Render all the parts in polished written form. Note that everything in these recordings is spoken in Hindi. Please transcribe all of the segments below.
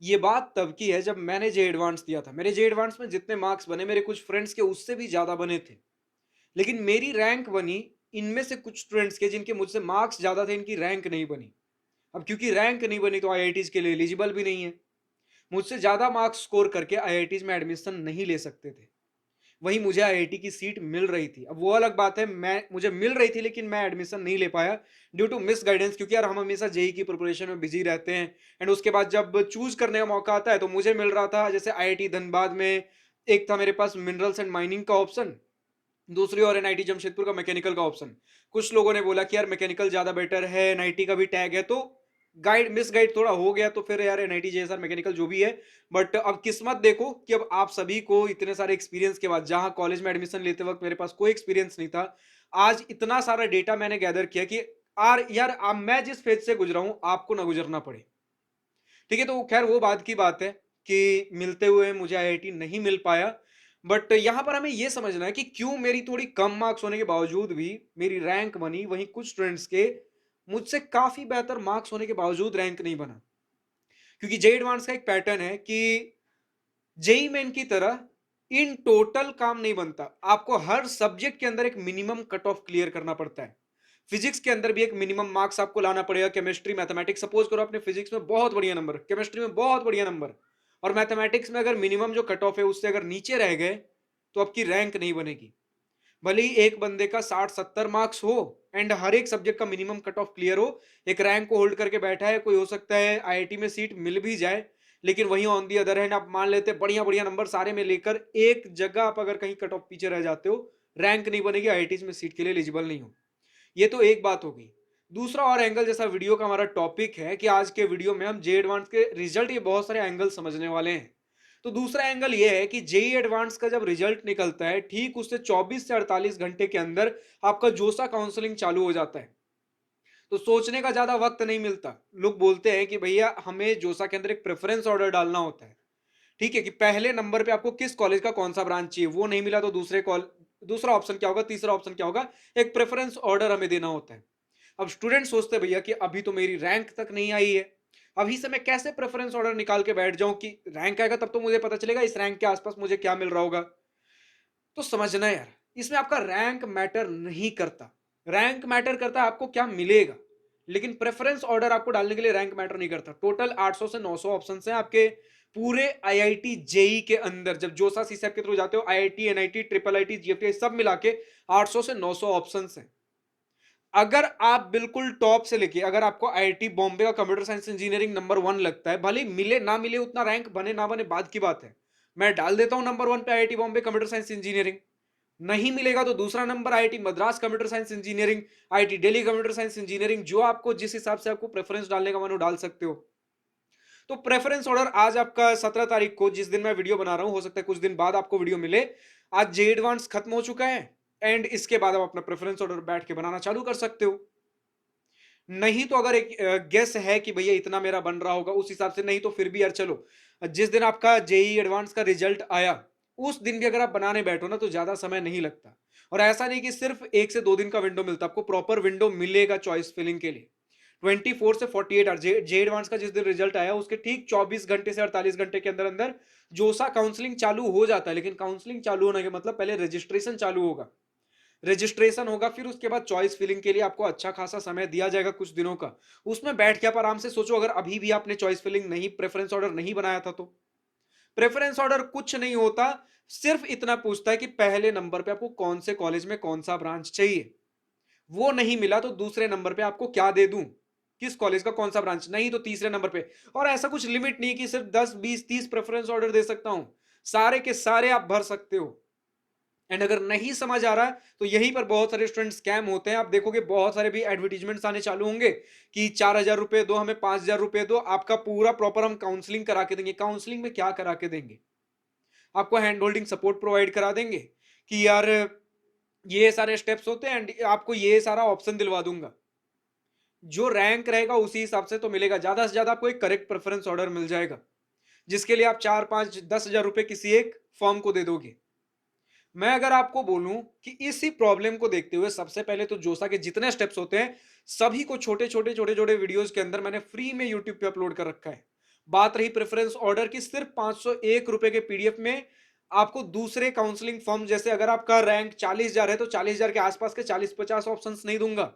ये बात तब की है जब मैंने जे एडवांस दिया था। मेरे जे एडवांस में जितने मार्क्स बने मेरे कुछ फ्रेंड्स के उससे भी ज़्यादा बने थे। लेकिन मेरी रैंक बनी इनमें से कुछ स्टूडेंट्स के जिनके मुझसे मार्क्स ज़्यादा थे, इनकी रैंक नहीं बनी। अब क्योंकि रैंक नहीं बनी तो आईआईटीज़ के लिए एलिजिबल भी नहीं है। मुझसे ज़्यादा मार्क्स स्कोर करके आईआईटीज़ में एडमिशन नहीं ले सकते थे। वहीं मुझे आईआईटी की सीट मिल रही थी। अब वो अलग बात है, मैं मुझे मिल रही थी लेकिन मैं एडमिशन नहीं ले पाया ड्यू टू मिस गाइडेंस, क्योंकि यार हम हमेशा जेईई की प्रिपरेशन में बिजी रहते हैं। एंड उसके बाद जब चूज करने का मौका आता है तो मुझे मिल रहा था जैसे आईआईटी धनबाद में एक था मेरे पास मिनरल्स एंड माइनिंग का ऑप्शन, दूसरी ओर एनआईटी जमशेदपुर का मैकेनिकल का ऑप्शन। कुछ लोगों ने बोला कि यार मैकेनिकल ज्यादा बेटर है, एनआईटी का भी टैग है, तो गाइड मिस गाइड थोड़ा हो गया, तो फिर यार एनआईटी जेएसआर मैकेनिकल जो भी है। बट अब किस्मत देखो कि अब आप सभी को इतने सारे एक्सपीरियंस के बाद, जहां कॉलेज में एडमिशन लेते वक्त मेरे पास कोई एक्सपीरियंस नहीं था, आज इतना सारा डेटा मैंने गैदर किया कि यार अब मैं जिस फेज से गुजरा हूं आपको ना गुजरना पड़े। ठीक है, तो खैर वो बात की बात है कि मिलते हुए मुझे आईआईटी नहीं मिल पाया। बट यहां पर हमें यह समझना है कि क्यों मेरी थोड़ी कम मार्क्स होने के बावजूद भी मेरी रैंक बनी, वहीं कुछ स्टूडेंट्स के मुझसे काफी बेहतर मार्क्स होने के बावजूद रैंक नहीं बना। क्योंकि जेई एडवांस का एक पैटर्न है कि जेई मेन की तरह इन टोटल काम नहीं बनता। आपको हर सब्जेक्ट के अंदर एक मिनिमम कट ऑफ क्लियर करना पड़ता है। फिजिक्स के अंदर भी एक मिनिमम मार्क्स आपको लाना पड़ेगा। केमिस्ट्री, मैथमेटिक्स, सपोज करो आपने फिजिक्स में बहुत बढ़िया नंबर, केमिस्ट्री में बहुत बढ़िया नंबर, और मैथमेटिक्स में अगर मिनिमम जो कट ऑफ है उससे अगर नीचे रह गए तो आपकी रैंक नहीं बनेगी। भले ही एक बंदे का 60-70 मार्क्स हो एंड हर एक सब्जेक्ट का मिनिमम कट ऑफ क्लियर हो, एक रैंक को होल्ड करके बैठा है, कोई हो सकता है आईआईटी में सीट मिल भी जाए, लेकिन वहीं ऑन दी अदर हैंड आप मान लेते बढ़िया बढ़िया नंबर सारे में लेकर एक जगह आप अगर कहीं कट ऑफ पीछे रह जाते हो, रैंक नहीं बनेगी, आईआईटी में सीट के लिए एलिजिबल नहीं हो। ये तो एक बात होगी। दूसरा और एंगल, जैसा वीडियो का हमारा टॉपिक है कि आज के वीडियो में हम जे एडवांस के रिजल्ट, ये बहुत सारे एंगल समझने वाले हैं। तो दूसरा एंगल ये है कि जेई एडवांस का जब रिजल्ट निकलता है ठीक उससे 24 से 48 घंटे के अंदर आपका जोसा काउंसलिंग चालू हो जाता है। तो सोचने का ज्यादा वक्त नहीं मिलता। लोग बोलते हैं कि भैया हमें जोसा के अंदर एक प्रेफरेंस ऑर्डर डालना होता है। ठीक है, कि पहले नंबर पे आपको किस कॉलेज का कौन सा ब्रांच चाहिए, वो नहीं मिला तो दूसरा ऑप्शन क्या होगा, तीसरा ऑप्शन क्या होगा, एक प्रेफरेंस ऑर्डर हमें देना होता है। अब स्टूडेंट सोचते हैं भैया कि अभी तो मेरी रैंक तक नहीं आई है, अभी से मैं कैसे प्रेफरेंस ऑर्डर निकाल के बैठ जाऊं कि रैंक आएगा तब तो मुझे पता चलेगा इस रैंक के आसपास मुझे क्या मिल रहा होगा। तो समझना यार, इसमें आपका रैंक मैटर नहीं करता। रैंक मैटर करता है आपको क्या मिलेगा, लेकिन प्रेफरेंस ऑर्डर आपको डालने के लिए रैंक मैटर नहीं करता। टोटल 800 से 900 ऑप्शन हैं आपके पूरे आईआईटी जेई के अंदर। जब जोसा सीसैट के थ्रू जाते हो, आईआईटी, एनआईटी, ट्रिपल आईटी, जीएफटी सब मिला के 800 से 900 ऑप्शन हैं। अगर आप बिल्कुल टॉप से लेके, अगर आपको आईआईटी बॉम्बे का कंप्यूटर साइंस इंजीनियरिंग नंबर 1 लगता है, भले मिले ना मिले, उतना रैंक बने ना बने बाद की बात है, मैं डाल देता हूं नंबर 1 पे IIT Bombay computer science engineering. नहीं मिलेगा तो दूसरा number IIT Madras computer science engineering, IIT Delhi computer science engineering, जो आपको जिस हिसाब से आपको प्रेफरेंस डालने का मन हो डाल सकते हो। तो प्रेफरेंस ऑर्डर आज आपका 17 तारीख को, जिस दिन मैं वीडियो बना रहा हूं, हो सकता है कुछ दिन बाद आपको वीडियो मिले, आज जे एडवांस खत्म हो चुका है। एंड इसके बाद आप अपना प्रेफरेंस ऑर्डर बैठ के बनाना चालू कर सकते हो। नहीं तो अगर एक गेस है कि भैया इतना मेरा बन रहा होगा उस हिसाब से, नहीं तो फिर भी यार चलो, जिस दिन आपका जेई एडवांस का रिजल्ट आया उस दिन भी अगर आप बनाने बैठो ना तो ज्यादा समय नहीं लगता। और ऐसा नहीं कि सिर्फ 1 से 2 दिन का विंडो मिलता, आपको प्रॉपर विंडो मिलेगा चॉइस फिलिंग के लिए। 24 से 48 आवर, जे एडवांस का जिस दिन रिजल्ट आया उसके ठीक 24 घंटे से 48 घंटे के अंदर अंदर जोसा काउंसलिंग चालू हो जाता है। लेकिन काउंसलिंग चालू होने के मतलब पहले रजिस्ट्रेशन चालू होगा, रजिस्ट्रेशन होगा, फिर उसके बाद चॉइस फिलिंग के लिए आपको अच्छा खासा समय दिया जाएगा कुछ दिनों का। उसमें बैठ के आप आराम से सोचो, अगर अभी भी आपने चॉइस फिलिंग नहीं, प्रेफरेंस ऑर्डर नहीं बनाया था तो प्रेफरेंस ऑर्डर कुछ नहीं होता, सिर्फ इतना पूछता है कि पहले नंबर पे आपको कौन से कॉलेज में कौन सा ब्रांच चाहिए। वो नहीं मिला तो दूसरे नंबर पे आपको क्या दे दूं, किस कॉलेज का कौन सा ब्रांच, नहीं तो तीसरे नंबर पे। और ऐसा कुछ लिमिट नहीं कि सिर्फ 10 20 30 प्रेफरेंस ऑर्डर दे सकता हूं, सारे के सारे आप भर सकते हो। एंड अगर नहीं समझ आ रहा है तो यहीं पर बहुत सारे स्टूडेंट स्कैम होते हैं। आप देखोगे बहुत सारे भी एडवर्टीजमेंट्स आने चालू होंगे कि 4,000 रुपए दो, हमें 5,000 रुपए दो, आपका पूरा प्रॉपर हम काउंसलिंग करा के देंगे। काउंसलिंग में क्या करा के देंगे, आपको हैंड होल्डिंग सपोर्ट प्रोवाइड करा देंगे कि यार ये सारे स्टेप्स होते हैं एंड आपको ये सारा ऑप्शन दिलवा दूंगा। जो रैंक रहेगा उसी हिसाब से तो मिलेगा। ज्यादा से ज्यादा आपको एक करेक्ट प्रेफरेंस ऑर्डर मिल जाएगा, जिसके लिए आप 4 5 10 हजार रुपए किसी एक फॉर्म को दे दोगे। मैं अगर आपको बोलूं कि इसी प्रॉब्लम को देखते हुए सबसे पहले तो जोसा के जितने स्टेप्स होते हैं सभी को छोटे छोटे वीडियोस के अंदर मैंने फ्री में यूट्यूब पे अपलोड कर रखा है। बात रही प्रेफरेंस ऑर्डर की, सिर्फ 501 रुपए के पीडीएफ में आपको दूसरे काउंसलिंग फॉर्म, जैसे अगर आपका रैंक 40,000 है तो 40,000 के आसपास के 40-50 ऑप्शंस नहीं दूंगा।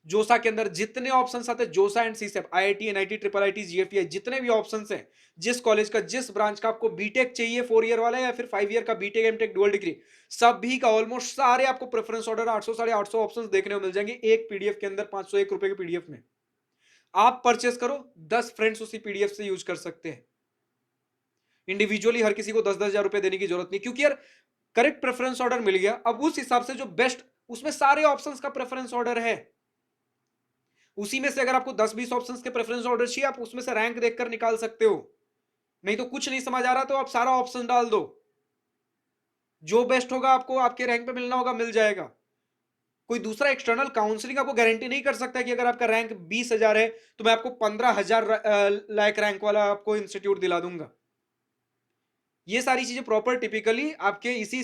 जोसा के अंदर जितने ऑप्शंस आते हैं, JoSAA and CSAB, IIT, NIT, triple IT, GFTI, जितने भी ऑप्शंस हैं, जिस कॉलेज का, जिस ब्रांच का आपको बीटेक चाहिए 4 ईयर वाला या फिर 5 ईयर का बीटेक एमटेक डुअल डिग्री, सभी का ऑलमोस्ट सारे आपको प्रेफरेंस ऑर्डर 800 साढ़े 800 ऑप्शंस देखने को मिल जाएंगे एक पीडीएफ के अंदर, 501 रुपए के पीडीएफ में। आप परचेस करो, 10 फ्रेंड्स उसी पीडीएफ से यूज कर सकते हैं। इंडिविजुअली हर किसी को 10-10 हजार रुपए देने की जरूरत नहीं, क्योंकि यार करेक्ट प्रेफरेंस ऑर्डर मिल गया। अब उस हिसाब से जो बेस्ट, उसमें सारे ऑप्शंस का प्रेफरेंस ऑर्डर है, उसी में से अगर आपको 10-20 ऑप्शंस के प्रेफरेंस ऑर्डर चाहिए, आप उसमें से रैंक देखकर निकाल सकते हो। नहीं तो कुछ नहीं समझ आ रहा तो आप सारा ऑप्शन डाल दो, जो बेस्ट होगा आपको आपके रैंक पे मिलना होगा, मिल जाएगा। कोई दूसरा एक्सटर्नल काउंसलिंग आपको गारंटी नहीं कर सकता कि अगर आपका रैंक 20,000 है तो मैं आपको 15,000 लाइक रैंक वाला आपको इंस्टीट्यूट दिला दूंगा। ये सारी चीजें प्रॉपर टिपिकली आपके इसी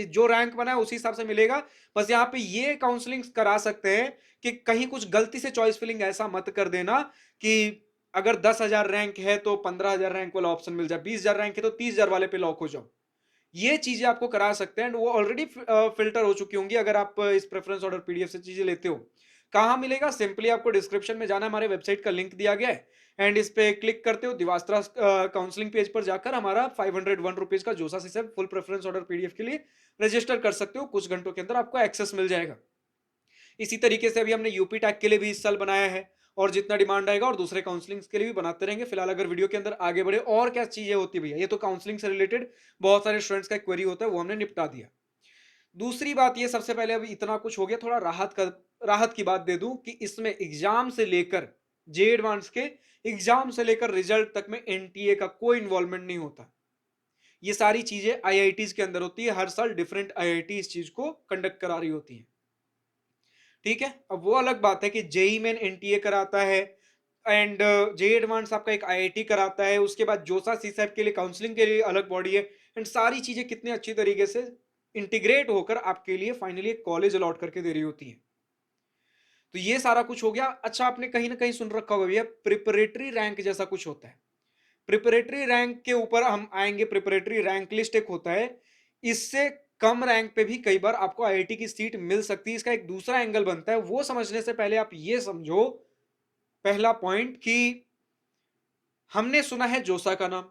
जो रैंक बना है उसी हिसाब से मिलेगा। बस यहाँ पे ये काउंसलिंग करा सकते हैं कि कहीं कुछ गलती से चॉइस फिलिंग ऐसा मत कर देना कि अगर 10,000 रैंक है तो 15,000 रैंक वाला ऑप्शन मिल जाए, 20,000 रैंक है तो 30,000 वाले पे लॉक हो जाओ। ये चीजें आपको करा सकते हैं, वो ऑलरेडी फिल्टर हो चुकी होंगी अगर आप इस प्रेफरेंस ऑर्डर पीडीएफ से चीजें लेते हो। कहाँ मिलेगा? सिंपली आपको डिस्क्रिप्शन में जाना, हमारे वेबसाइट का लिंक दिया गया है, एंड इस पे क्लिक करते हो, दिवास्त्रा काउंसलिंग पेज पर जाकर हमारा 501 रुपीज का जोसा सिसेप फुल प्रेफरेंस ऑर्डर पीडीएफ के लिए रजिस्टर कर सकते हो। कुछ घंटों के अंदर आपको एक्सेस मिल जाएगा। इसी तरीके से अभी हमने यूपी टैग के लिए भी इस साल बनाया है, और जितना डिमांड आएगा और दूसरे काउंसलिंग के लिए भी बनाते रहेंगे। फिलहाल अगर वीडियो के अंदर आगे बढ़े, और क्या चीजें होती भैया, ये तो काउंसलिंग से रिलेटेड बहुत सारे स्टूडेंट्स का क्वेरी होता है, वो हमने निपटा दिया। दूसरी बात ये, सबसे पहले अभी इतना कुछ हो गया, थोड़ा राहत की बात दे दूं कि इसमें एग्जाम से लेकर जे एडवांस के एग्जाम से लेकर रिजल्ट तक में एनटीए का कोई इन्वॉल्वमेंट नहीं होता। ये सारी चीजें आईआईटीज के अंदर होती है, हर साल डिफरेंट आईआईटी इस चीज को कंडक्ट करा रही होती है। ठीक है, अब वो अलग बात है कि जेई मेन एनटीए कराता है, एंड जे एडवांस आपका एक आईआईटी कराता है, उसके बाद जोसा सीसैप के लिए काउंसलिंग के लिए अलग बॉडी है, एंड सारी चीजें कितने अच्छी तरीके से इंटीग्रेट होकर आपके लिए फाइनली एक कॉलेज अलॉट करके दे रही होती है। तो ये सारा कुछ हो गया। अच्छा, आपने कहीं ना कहीं सुन रखा होगा भैया, प्रिपरेटरी रैंक जैसा कुछ होता है। प्रिपरेटरी रैंक के ऊपर हम आएंगे। प्रिपरेटरी रैंक लिस्ट एक होता है, इससे कम रैंक पे भी कई बार आपको आईआईटी की सीट मिल सकती है। इसका एक दूसरा एंगल बनता है, वो समझने से पहले आप ये समझो, पहला पॉइंट, कि हमने सुना है जोसा का नाम,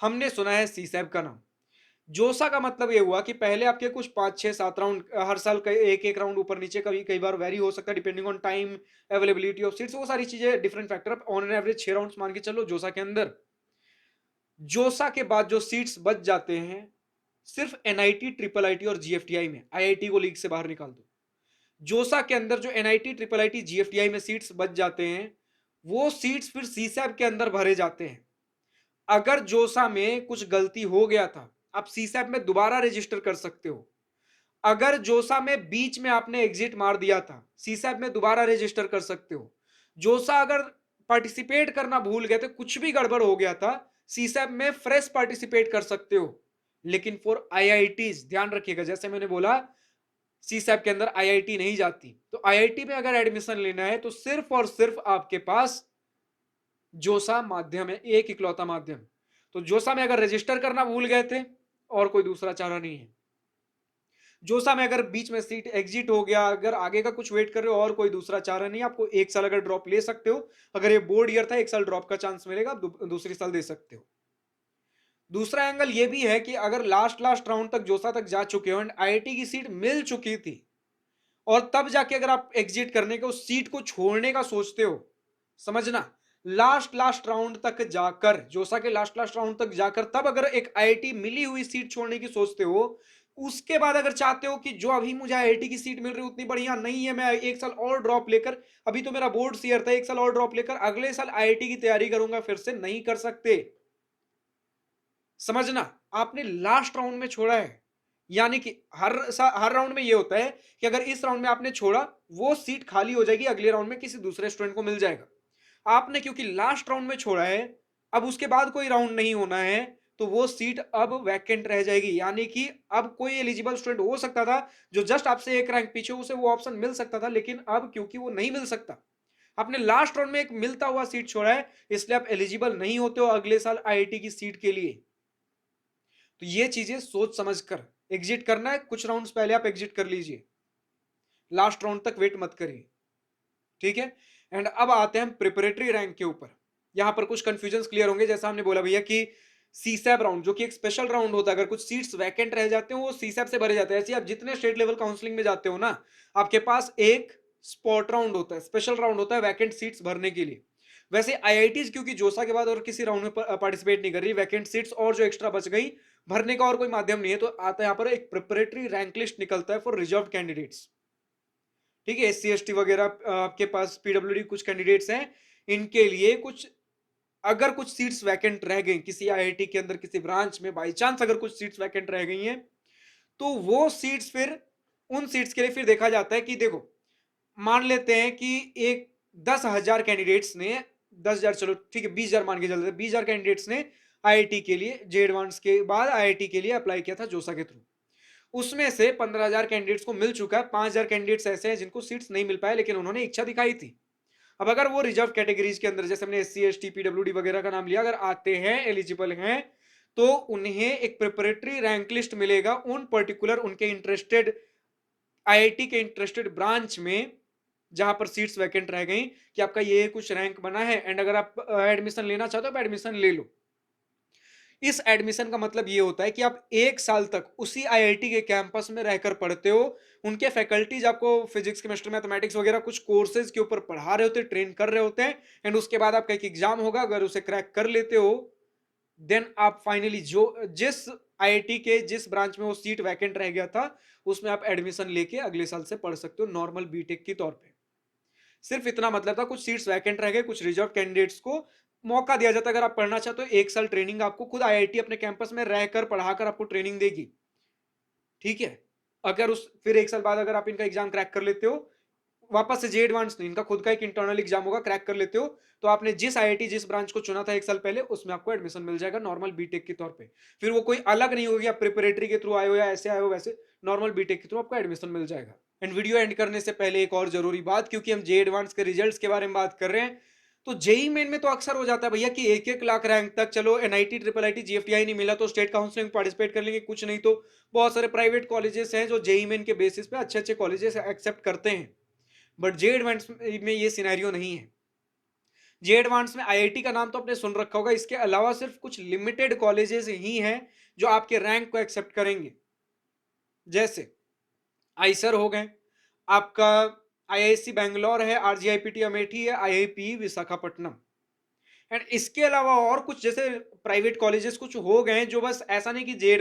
हमने सुना है सीसैप का नाम। जोसा का मतलब ये हुआ कि पहले आपके कुछ 5-6-7 राउंड, हर साल का एक एक राउंड ऊपर नीचे, कभी कई बार वेरी हो सकता है depending on time, availability of seats, वो सारी चीजें different factor. On an average 6 rounds मान के चलो जोसा के अंदर। जोसा के बाद जो सीट्स बच जाते हैं, सिर्फ एनआईटी, ट्रिपल आईटी और जीएफटीआई में, आईआईटी को लीग से बाहर निकाल दो, जोसा के अंदर जो एनआईटी, ट्रिपल आईटी, जीएफटीआई में सीट्स बच जाते हैं, वो सीट्स फिर सीसैप के अंदर भरे जाते हैं। अगर जोसा में कुछ गलती हो गया था, आप सीसैप में दोबारा रजिस्टर कर सकते हो। अगर जोसा में बीच में आपने एग्जिट मार दिया था, सीसैप में दोबारा रजिस्टर कर सकते हो। जोसा अगर पार्टिसिपेट करना भूल गए थे, कुछ भी गड़बड़ हो गया था, सीसैप में फ्रेश पार्टिसिपेट कर सकते हो। लेकिन फॉर आईआईटीज ध्यान रखिएगा, जैसे मैंने बोला सीसैप के अंदर आईआईटी नहीं जाती, तो आईआईटी में अगर एडमिशन लेना है तो सिर्फ और सिर्फ आपके पास जोसा माध्यम है, एक इकलौता माध्यम। तो जोसा में अगर रजिस्टर करना भूल गए थे, और कोई दूसरा चारा नहीं है। जोसा में अगर बीच में सीट एग्जिट हो गया, अगर आगे का कुछ वेट कर रहे हो, और कोई दूसरा चारा नहीं। आपको एक साल अगर ड्रॉप ले सकते हो, अगर ये बोर्ड ईयर था, एक साल ड्रॉप का चांस मिलेगा, दूसरी साल दे सकते हो। दूसरा एंगल ये भी है कि अगर लास्ट राउंड तक जोसा तक जा चुके हो एंड आईआईटी की सीट मिल चुकी थी, और तब जाके अगर आप एग्जिट करने के, उस सीट को छोड़ने का सोचते हो, समझना, लास्ट राउंड तक जाकर, जोसा के लास्ट राउंड तक जाकर, तब अगर एक आईआईटी मिली हुई सीट छोड़ने की सोचते हो, उसके बाद अगर चाहते हो कि जो अभी मुझे आईआईटी की सीट मिल रही है उतनी बढ़िया नहीं है, मैं एक साल और ड्रॉप लेकर, अभी तो मेरा बोर्ड ईयर था, एक साल और ड्रॉप लेकर अगले साल आईआईटी की तैयारी करूंगा, फिर से नहीं कर सकते। समझना, आपने लास्ट राउंड में छोड़ा है, यानी कि हर राउंड में ये होता है कि अगर इस राउंड में आपने छोड़ा, वो सीट खाली हो जाएगी, अगले राउंड में किसी दूसरे स्टूडेंट को मिल जाएगा। आपने क्योंकि लास्ट राउंड में छोड़ा है, अब उसके बाद कोई राउंड नहीं होना है, तो वो सीट अब वैकेंट रह जाएगी। यानी कि अब कोई एलिजिबल स्टूडेंट हो सकता था जो जस्ट आपसे एक रैंक पीछे, उसे वो ऑप्शन मिल सकता था, लेकिन अब क्योंकि वो नहीं मिल सकता, आपने लास्ट राउंड में एक मिलता हुआ सीट छोड़ा है, इसलिए आप एलिजिबल नहीं होते हो अगले साल आईआईटी की सीट के लिए। तो ये चीजें सोच समझ कर एग्जिट करना है, कुछ राउंड्स पहले आप एग्जिट कर लीजिए, लास्ट राउंड तक वेट मत करिए, ठीक है। एंड अब आते हैं हम प्रिपरेटरी रैंक के ऊपर। यहां पर कुछ कंफ्यूजन क्लियर होंगे, जैसा हमने बोला भैया कि सीसैब राउंड जो कि एक स्पेशल राउंड होता है, अगर कुछ सीट्स वैकेंट रह जाते हैं वो सीसैब से भरे जाते हैं। ऐसे आप जितने स्टेट लेवल काउंसलिंग में जाते हो ना, आपके पास एक स्पॉट राउंड होता है, स्पेशल राउंड होता है वैकेंट सीट्स भरने के लिए। वैसे आईआईटीज क्योंकि जोसा के बाद और किसी राउंड में पार्टिसिपेट नहीं कर रही, वैकेंट सीट्स और जो एक्स्ट्रा बच गई भरने का और कोई माध्यम नहीं है, तो आता है यहाँ पर एक प्रिपरेटरी रैंक लिस्ट निकलता है फॉर रिजर्व कैंडिडेट्स, ठीक है। एससी एसटी वगैरह आपके पास पीडब्ल्यूडी कुछ कैंडिडेट्स हैं, इनके लिए कुछ अगर कुछ सीट्स वैकेंट रह गई किसी आईआईटी के अंदर किसी ब्रांच में, बाई चांस अगर कुछ सीट्स वैकेंट रह गई हैं, तो वो सीट्स फिर उन सीट्स के लिए फिर देखा जाता है कि देखो, मान लेते हैं कि एक 10,000 कैंडिडेट्स ने, 10,000 चलो ठीक है 20,000 मान के चलते हैं, 20,000 कैंडिडेट्स ने आईआईटी के लिए जे एडवांस के बाद आईआईटी के लिए अप्लाई किया था जोसा के थ्रू। उसमें से 15,000 कैंडिडेट्स को मिल चुका है, 5,000 कैंडिडेट्स ऐसे हैं जिनको सीट्स नहीं मिल पाए लेकिन उन्होंने इच्छा दिखाई थी। अब अगर वो रिजर्व कैटेगरीज के अंदर, जैसे हमने एससी एसटी पीडब्ल्यूडी वगैरह का नाम लिया, अगर आते हैं एलिजिबल हैं, तो उन्हें एक प्रिपरेटरी रैंक लिस्ट मिलेगा उन पर्टिकुलर उनके इंटरेस्टेड आईआईटी के इंटरेस्टेड ब्रांच में जहां पर सीट्स वैकेंट रह गई, कि आपका ये कुछ रैंक बना है एंड अगर आप एडमिशन लेना चाहते हो तो एडमिशन ले लो। इस एडमिशन का मतलब ये होता है कि आप एक साल तक उसी आईआईटी के कैंपस में रहकर पढ़ते हो, उनके फैकल्टीज आपको फिजिक्स केमिस्ट्री मैथमेटिक्स वगैरह कुछ कोर्सेज के ऊपर पढ़ा रहे होते हैं, ट्रेन कर रहे होते हैं, एंड उसके बाद आपका एक एग्जाम होगा, अगर उसे क्रैक कर लेते हो देन आप फाइनली जो जिस आईआईटी के जिस ब्रांच में वो सीट वैकेंट रह गया था उसमें आप एडमिशन लेके अगले साल से पढ़ सकते हो नॉर्मल बीटेक के तौर पे। सिर्फ इतना मतलब था, कुछ सीट्स वैकेंट रह गए, कुछ रिजर्व कैंडिडेट्स को मौका दिया जाता है। अगर आप पढ़ना चाहते हो एक साल ट्रेनिंग आपको खुद आईआईटी अपने कैंपस में रहकर पढ़ाकर आपको ट्रेनिंग देगी, ठीक है। अगर उस फिर एक साल बाद अगर आप इनका एग्जाम क्रैक कर लेते हो, वापस से जे एडवांस नहीं, इनका खुद का एक इंटरनल एग्जाम होगा, क्रैक कर लेते हो, तो आपने जिस आईआईटी जिस ब्रांच को चुना था एक साल पहले उसमें आपको एडमिशन मिल जाएगा नॉर्मल बीटेक के तौर पे। फिर वो कोई अलग नहीं होगी आप प्रिपरेटरी के थ्रू आए हो या ऐसे आए हो, वैसे नॉर्मल बीटेक के थ्रू आपको एडमिशन मिल जाएगा। एंड वीडियो एंड करने से पहले एक और जरूरी बात, क्योंकि हम जे एडवांस के रिजल्ट्स के बारे में बात कर रहे हैं, तो जेई मेन में तो अक्सर हो जाता है भैया कि 1-1 लाख रैंक तक, चलो एनआईटी ट्रिपल आईटी जीएफटीआई नहीं मिला तो स्टेट काउंसलिंग पार्टिसिपेट कर लेंगे, कुछ नहीं तो बहुत सारे प्राइवेट कॉलेजेस हैं जो जेई मेन के बेसिस पे अच्छे अच्छे कॉलेजेस एक्सेप्ट करते हैं। बट जे एडवांस में ये सिनेरियो नहीं है। जे एडवांस में आईआईटी का नाम तो आपने सुन रखा होगा, इसके अलावा सिर्फ कुछ लिमिटेड कॉलेजेस ही हैं जो आपके रैंक को एक्सेप्ट करेंगे, जैसे आईसर हो गए, आपका आईआईसी बैंगलोर है, आरजीआईपीटी अमेठी है, आईआईपी विशाखापट्टनम। एंड इसके अलावा और कुछ जैसे प्राइवेट कॉलेजेस कुछ हो गए जो बस ऐसा नहीं कि जे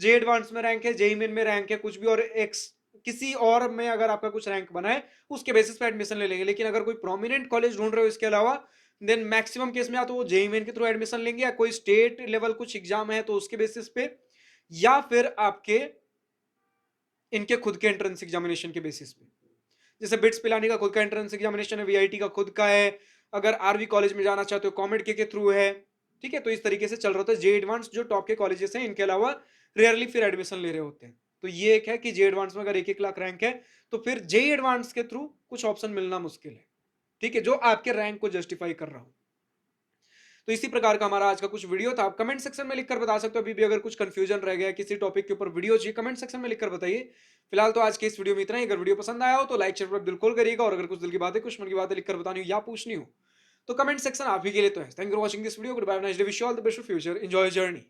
एडवांस में रैंक है, जेई मेन में रैंक है कुछ भी, और एक्स किसी और में अगर आपका कुछ रैंक बना है उसके बेसिस पे एडमिशन ले लेंगे। लेकिन अगर कोई प्रोमिनेंट कॉलेज ढूंढ रहे हो इसके अलावा, देन मैक्सिमम केस में या तो वो जेई मेन के थ्रू एडमिशन लेंगे, या कोई स्टेट लेवल कुछ एग्जाम है तो उसके बेसिस पे, या फिर आपके इनके खुद के एंट्रेंस एग्जामिनेशन के बेसिस पे। जैसे बिट्स पिलानी का खुद का एंट्रेंस एग्जामिनेशन है, वीआईटी का खुद का है, अगर आरवी कॉलेज में जाना चाहते हो कॉमेड के थ्रू है, ठीक है। तो इस तरीके से चल रहा होता है। जे एडवांस जो टॉप के कॉलेजेस हैं इनके अलावा रेयरली फिर एडमिशन ले रहे होते हैं। तो ये एक है कि जे एडवांस में अगर 1-1 लाख रैंक है तो फिर जे एडवांस के थ्रू कुछ ऑप्शन मिलना मुश्किल है, ठीक है, जो आपके रैंक को जस्टिफाई कर रहा हो। तो इसी प्रकार का हमारा आज का कुछ वीडियो था। आप कमेंट सेक्शन में लिखकर बता सकते हो अभी भी अगर कुछ कंफ्यूजन रह गया किसी टॉपिक के ऊपर वीडियो चाहिए, कमेंट सेक्शन में लिखकर बताइए। फिलहाल तो आज के इस वीडियो में इतना ही। अगर वीडियो पसंद आया हो तो लाइक शेयर बिल्कुल करिएगा, और अगर कुछ दिल की बातें कुछ मन की बातें लिखकर बतानी हो या पूछनी हो तो कमेंट सेक्शन आप ही के लिए तो है। Thank you for watching this video, good bye, nice day, wish you all the best for future, enjoy journey.